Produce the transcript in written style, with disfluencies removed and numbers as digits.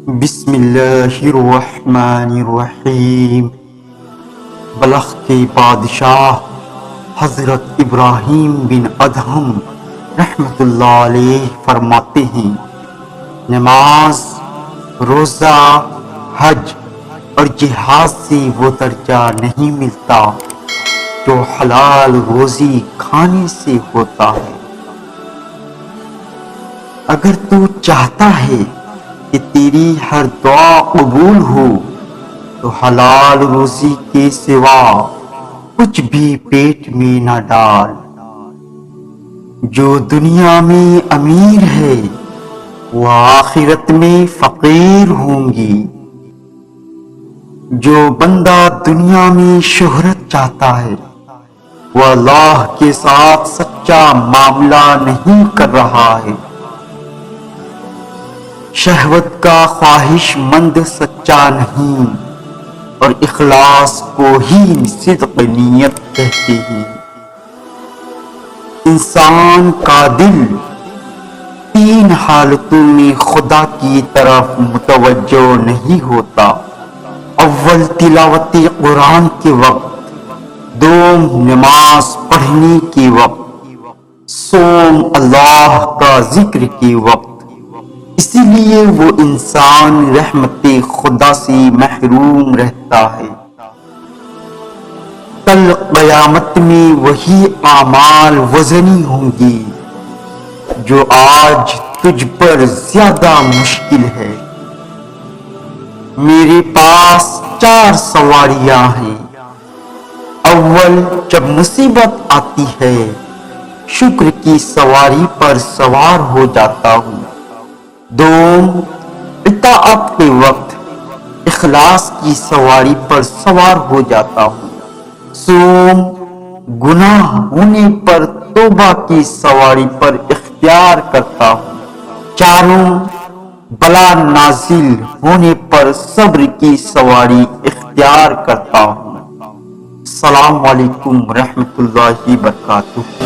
بسم اللہ الرحمن الرحیم۔ بلخ کے بادشاہ حضرت ابراہیم بن ادہم رحمۃ اللہ علیہ فرماتے ہیں، نماز، روزہ، حج اور جہاد سے وہ درجہ نہیں ملتا جو حلال روزی کھانے سے ہوتا ہے۔ اگر تو چاہتا ہے کہ تیری ہر دعا قبول ہو تو حلال روزی کے سوا کچھ بھی پیٹ میں نہ ڈال۔ جو دنیا میں امیر ہے وہ آخرت میں فقیر ہوں گی۔ جو بندہ دنیا میں شہرت چاہتا ہے وہ اللہ کے ساتھ سچا معاملہ نہیں کر رہا ہے۔ شہوت کا خواہش مند سچا نہیں اور اخلاص کو ہی صدق نیت کہتے ہیں۔ انسان کا دل تین حالتوں میں خدا کی طرف متوجہ نہیں ہوتا: اول تلاوت قرآن کے وقت، دوم نماز پڑھنے کے وقت، سوم اللہ کا ذکر کے وقت۔ اسی لیے وہ انسان رحمت خدا سے محروم رہتا ہے۔ کل قیامت میں وہی اعمال وزنی ہوں گی جو آج تجھ پر زیادہ مشکل ہے۔ میرے پاس 4 سواریاں ہیں۔ اول، جب مصیبت آتی ہے شکر کی سواری پر سوار ہو جاتا ہوں۔ دوم، اطاعت کے وقت اخلاص کی سواری پر سوار ہو جاتا ہوں۔ سوم، گناہ ہونے پر توبہ کی سواری پر اختیار کرتا ہوں۔ چاروں، بلا نازل ہونے پر صبر کی سواری اختیار کرتا ہوں۔ السلام علیکم ورحمۃ اللہ وبرکاتہ۔